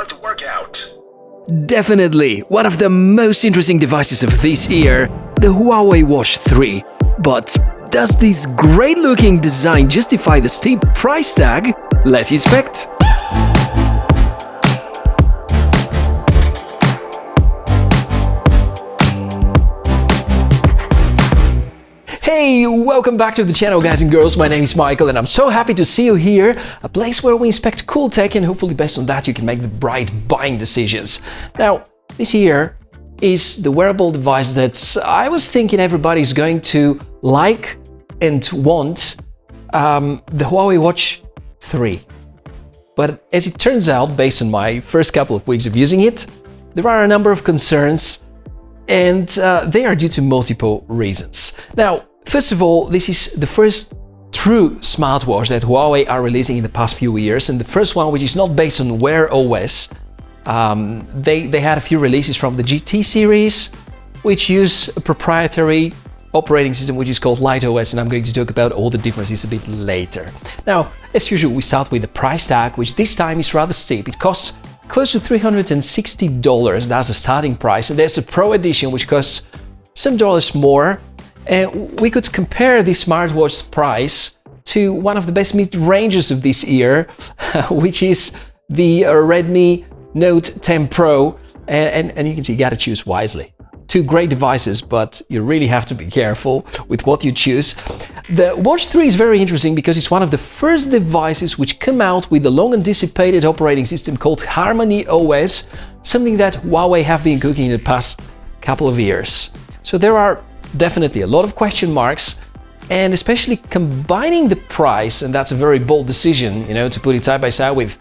start the workout. Definitely one of the most interesting devices of this year, the Huawei Watch 3. But does this great-looking design justify the steep price tag? Let's inspect. Hey, welcome back to the channel, guys and girls. My name is Michael and I'm so happy to see you here, a place where we inspect cool tech and hopefully based on that you can make the right buying decisions. Now, this here is the wearable device that I was thinking everybody's going to like and want, the Huawei Watch 3. But as it turns out, based on my first couple of weeks of using it, there are a number of concerns and they are due to multiple reasons. Now, first of all, this is the first true smartwatch that Huawei are releasing in the past few years, and the first one which is not based on Wear OS. They had a few releases from the GT series, which use a proprietary operating system which is called LiteOS, and I'm going to talk about all the differences a bit later. Now, as usual, we start with the price tag, which this time is rather steep. It costs close to $360, that's the starting price, and there's a Pro Edition which costs some dollars more. And we could compare this smartwatch's price to one of the best mid-ranges of this year, which is the Redmi Note 10 Pro, and you can see you gotta choose wisely. Two great devices, but you really have to be careful with what you choose. The Watch 3 is very interesting because it's one of the first devices which come out with the long-anticipated operating system called HarmonyOS, something that Huawei have been cooking in the past couple of years. So there are definitely a lot of question marks, and especially combining the price, and that's a very bold decision, to put it side by side with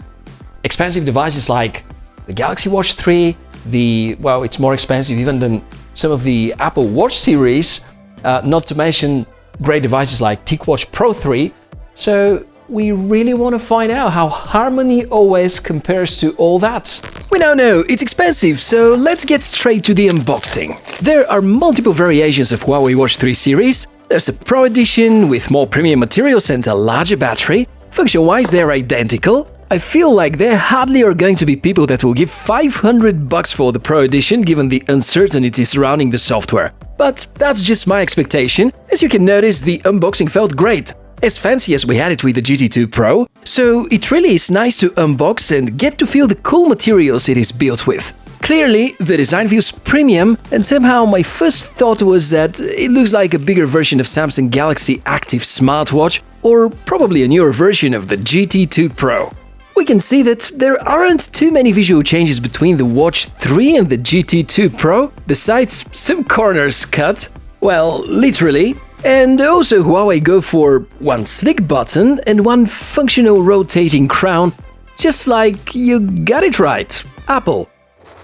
expensive devices like the Galaxy Watch 3, it's more expensive even than some of the Apple Watch series, not to mention great devices like TicWatch Pro 3. So we really want to find out how HarmonyOS compares to all that. We now know it's expensive, so let's get straight to the unboxing. There are multiple variations of Huawei Watch 3 series. There's a Pro Edition with more premium materials and a larger battery. Function-wise, they're identical. I feel like there hardly are going to be people that will give $500 for the Pro Edition given the uncertainty surrounding the software. But that's just my expectation. As you can notice, the unboxing felt great, as fancy as we had it with the GT2 Pro, so it really is nice to unbox and get to feel the cool materials it is built with. Clearly, the design feels premium, and somehow my first thought was that it looks like a bigger version of Samsung Galaxy Active smartwatch, or probably a newer version of the GT2 Pro. We can see that there aren't too many visual changes between the Watch 3 and the GT2 Pro, besides some corners cut, well, literally. And also Huawei go for one slick button and one functional rotating crown, just like you got it right, Apple.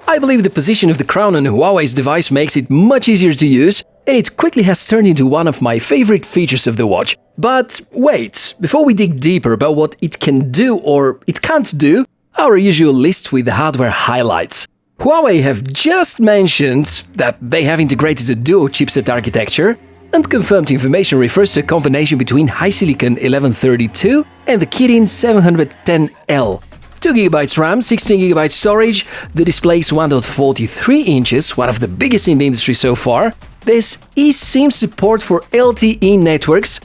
I believe the position of the crown on Huawei's device makes it much easier to use, and it quickly has turned into one of my favorite features of the watch. But wait, before we dig deeper about what it can do or it can't do, our usual list with the hardware highlights. Huawei have just mentioned that they have integrated a dual chipset architecture, and confirmed information refers to a combination between HiSilicon 1132 and the Kirin 710L. 2GB RAM, 16GB storage, the display is 1.43 inches, one of the biggest in the industry so far. There's eSIM support for LTE networks,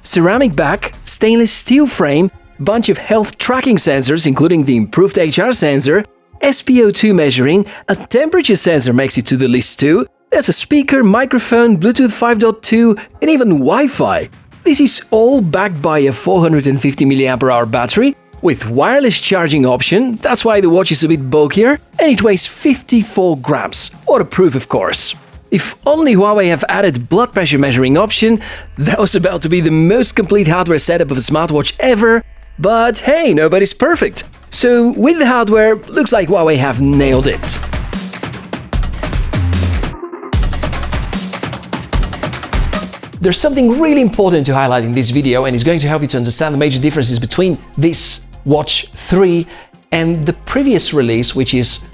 ceramic back, stainless steel frame, bunch of health tracking sensors including the improved HR sensor, SpO2 measuring, a temperature sensor makes it to the list too. There's a speaker, microphone, Bluetooth 5.2 and even Wi-Fi. This is all backed by a 450 mAh battery with wireless charging option, that's why the watch is a bit bulkier, and it weighs 54 grams. Waterproof, of course. If only Huawei have added blood pressure measuring option, that was about to be the most complete hardware setup of a smartwatch ever, but hey, nobody's perfect. So with the hardware, looks like Huawei have nailed it. There's something really important to highlight in this video, and it's going to help you to understand the major differences between this Watch 3 and the previous release, which is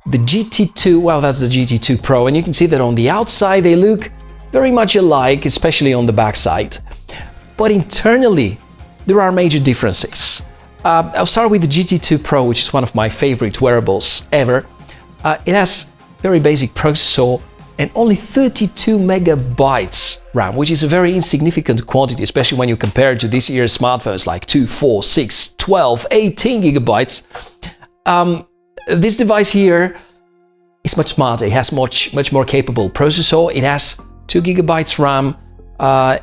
the GT2, well, that's the GT2 Pro, and you can see that on the outside they look very much alike, especially on the back side. But internally, there are major differences. I'll start with the GT2 Pro, which is one of my favorite wearables ever. It has very basic processor and only 32 megabytes RAM, which is a very insignificant quantity, especially when you compare it to this year's smartphones like 2, 4, 6, 12, 18 gigabytes. This device here is much smarter. It has much more capable processor. It has 2 gigabytes RAM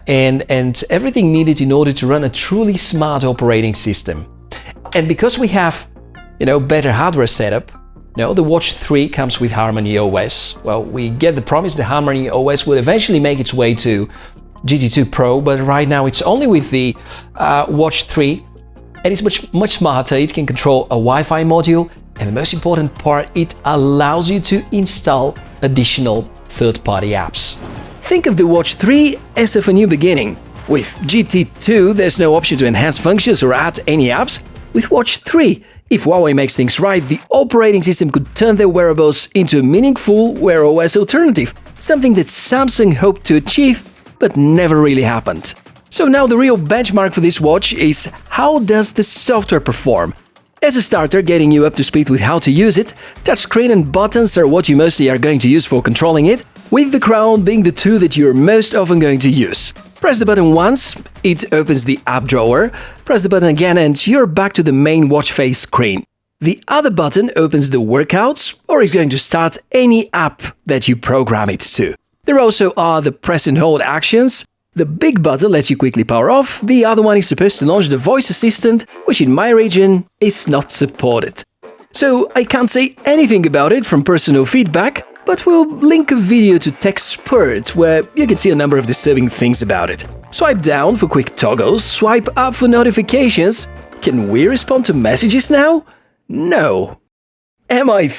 and everything needed in order to run a truly smart operating system. And because we have, better hardware setup, the Watch 3 comes with HarmonyOS. Well, we get the promise that HarmonyOS will eventually make its way to GT2 Pro, but right now it's only with the Watch 3, and it's much smarter. It can control a Wi-Fi module, and the most important part, it allows you to install additional third-party apps. Think of the Watch 3 as of a new beginning. With GT2, there's no option to enhance functions or add any apps. With Watch 3, if Huawei makes things right, the operating system could turn their wearables into a meaningful Wear OS alternative, something that Samsung hoped to achieve, but never really happened. So now the real benchmark for this watch is how does the software perform? As a starter, getting you up to speed with how to use it, touchscreen and buttons are what you mostly are going to use for controlling it, with the crown being the two that you're most often going to use. Press the button once, it opens the app drawer. Press the button again and you're back to the main watch face screen. The other button opens the workouts, or is going to start any app that you program it to. There also are the press and hold actions. The big button lets you quickly power off. The other one is supposed to launch the voice assistant, which in my region is not supported. So I can't say anything about it from personal feedback, but we'll link a video to TechSpurt where you can see a number of disturbing things about it. Swipe down for quick toggles, swipe up for notifications. Can we respond to messages now? No. Am I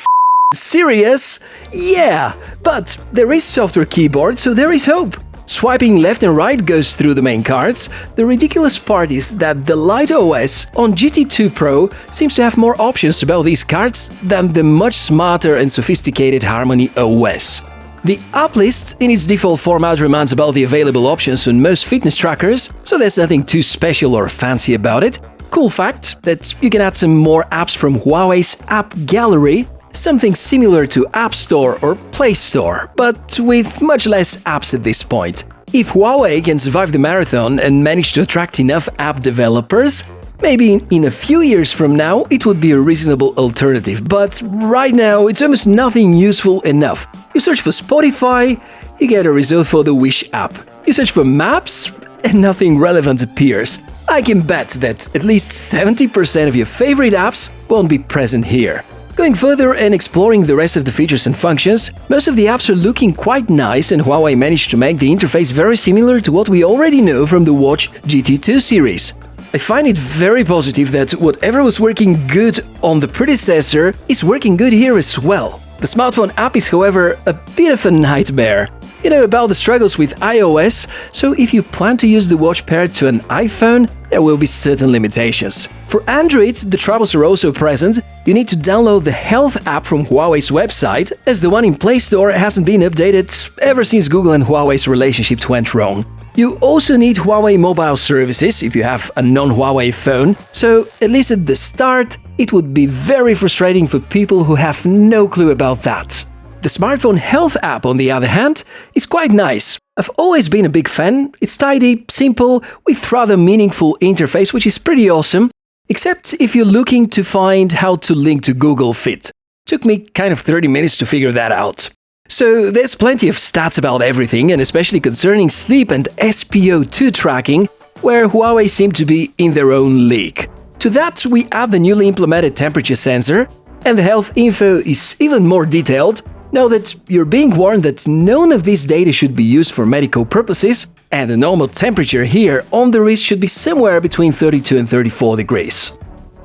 serious? Yeah, but there is software keyboard, so there is hope. Swiping left and right goes through the main cards. The ridiculous part is that the LiteOS on GT2 Pro seems to have more options about these cards than the much smarter and sophisticated HarmonyOS. The app list in its default format reminds about the available options on most fitness trackers, so there's nothing too special or fancy about it. Cool fact that you can add some more apps from Huawei's App Gallery, something similar to App Store or Play Store, but with much less apps at this point. If Huawei can survive the marathon and manage to attract enough app developers, maybe in a few years from now it would be a reasonable alternative, but right now it's almost nothing useful enough. You search for Spotify, you get a result for the Wish app. You search for Maps, and nothing relevant appears. I can bet that at least 70% of your favorite apps won't be present here. Going further and exploring the rest of the features and functions, most of the apps are looking quite nice, and Huawei managed to make the interface very similar to what we already know from the Watch GT2 series. I find it very positive that whatever was working good on the predecessor is working good here as well. The smartphone app is, however, a bit of a nightmare. You know about the struggles with iOS, so if you plan to use the watch paired to an iPhone, there will be certain limitations. For Android, the troubles are also present. You need to download the Health app from Huawei's website, as the one in Play Store hasn't been updated ever since Google and Huawei's relationship went wrong. You also need Huawei mobile services if you have a non-Huawei phone, so at least at the start, it would be very frustrating for people who have no clue about that. The Smartphone Health app, on the other hand, is quite nice. I've always been a big fan. It's tidy, simple, with rather meaningful interface, which is pretty awesome, except if you're looking to find how to link to Google Fit. Took me kind of 30 minutes to figure that out. So there's plenty of stats about everything, and especially concerning sleep and SpO2 tracking, where Huawei seem to be in their own league. To that, we add the newly implemented temperature sensor, and the health info is even more detailed. Know that you're being warned that none of this data should be used for medical purposes, and the normal temperature here on the wrist should be somewhere between 32 and 34 degrees.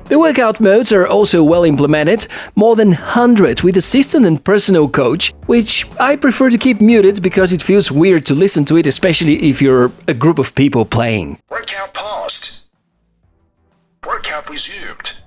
The workout modes are also well implemented, more than 100 with assistant and personal coach, which I prefer to keep muted because it feels weird to listen to it, especially if you're a group of people playing. Workout paused. Workout resumed.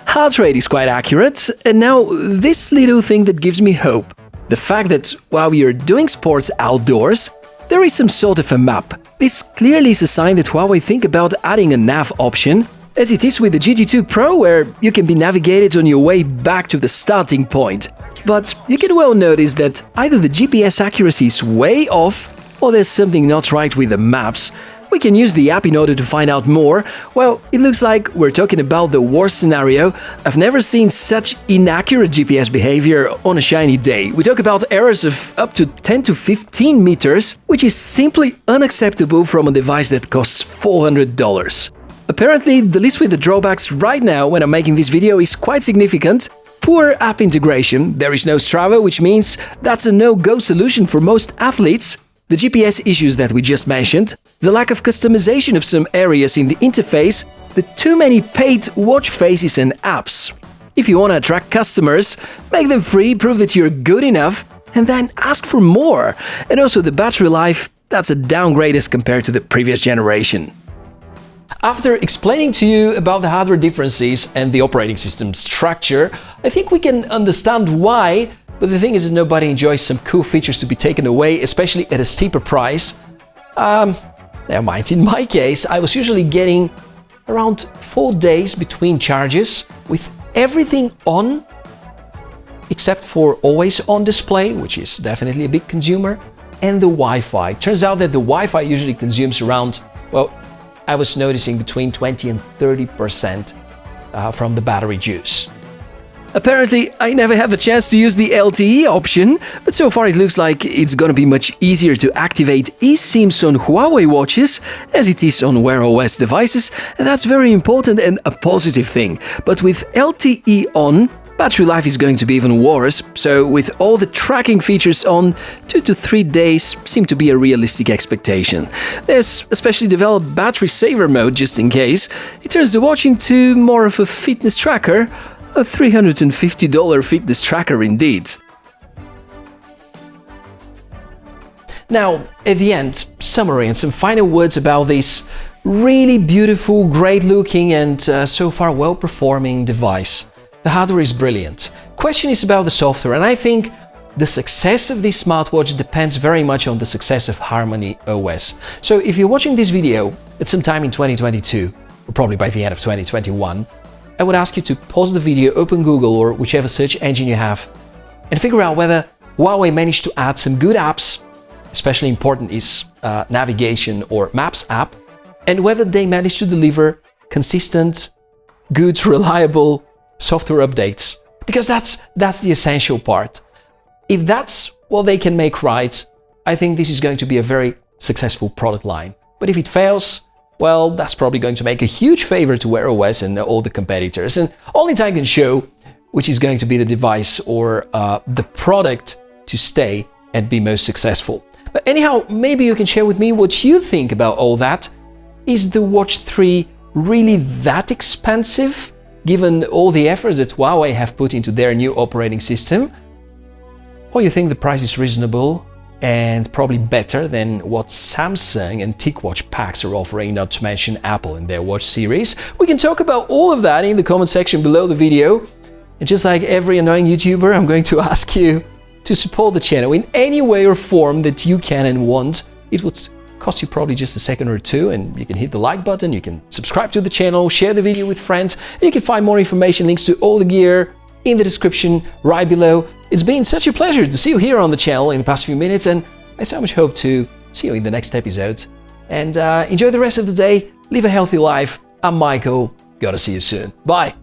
Heart rate is quite accurate, and now this little thing that gives me hope. The fact that while you're doing sports outdoors, there is some sort of a map. This clearly is a sign that Huawei think about adding a nav option, as it is with the GT2 Pro, where you can be navigated on your way back to the starting point. But you can well notice that either the GPS accuracy is way off, or there's something not right with the maps. We can use the app in order to find out more. Well, it looks like we're talking about the worst scenario. I've never seen such inaccurate GPS behavior on a shiny day. We talk about errors of up to 10 to 15 meters, which is simply unacceptable from a device that costs $400. Apparently, the list with the drawbacks right now when I'm making this video is quite significant. Poor app integration, there is no Strava, which means that's a no-go solution for most athletes. The GPS issues that we just mentioned, the lack of customization of some areas in the interface, the too many paid watch faces and apps. If you want to attract customers, make them free, prove that you're good enough, and then ask for more. And also the battery life, that's a downgrade as compared to the previous generation. After explaining to you about the hardware differences and the operating system structure, I think we can understand why. But the thing is that nobody enjoys some cool features to be taken away, especially at a steeper price. Never mind, in my case, I was usually getting around 4 days between charges with everything on, except for always on display, which is definitely a big consumer, and the Wi-Fi. Turns out that the Wi-Fi usually consumes around, well, I was noticing between 20 and 30% from the battery juice. Apparently, I never have a chance to use the LTE option, but so far it looks like it's gonna be much easier to activate eSIMs on Huawei watches as it is on Wear OS devices, and that's very important and a positive thing. But with LTE on, battery life is going to be even worse, so with all the tracking features on, 2 to 3 days seem to be a realistic expectation. There's a specially developed battery saver mode just in case. It turns the watch into more of a fitness tracker. A $350 fitness tracker indeed. Now, at the end, summary and some final words about this really beautiful, great looking and so far well-performing device. The hardware is brilliant. Question is about the software, and I think the success of this smartwatch depends very much on the success of HarmonyOS. So if you're watching this video at some time in 2022, or probably by the end of 2021, I would ask you to pause the video, open Google or whichever search engine you have, and figure out whether Huawei managed to add some good apps, especially important is navigation or maps app, and whether they managed to deliver consistent, good, reliable software updates. Because that's the essential part. If that's what they can make right, I think this is going to be a very successful product line. But if it fails, well, that's probably going to make a huge favor to Wear OS and all the competitors. And only time can show which is going to be the device or the product to stay and be most successful. But anyhow, maybe you can share with me what you think about all that. Is the Watch 3 really that expensive, given all the efforts that Huawei have put into their new operating system? Or you think the price is reasonable and probably better than what Samsung and TicWatch packs are offering, not to mention Apple in their watch series? We can talk about all of that in the comment section below the video. And just like every annoying YouTuber, I'm going to ask you to support the channel in any way or form that you can and want. It would cost you probably just a second or two, and you can hit the like button, you can subscribe to the channel, share the video with friends, and you can find more information, links to all the gear in the description right below. It's been such a pleasure to see you here on the channel in the past few minutes, and I so much hope to see you in the next episode. And enjoy the rest of the day, live a healthy life. I'm Michael, gotta see you soon. Bye!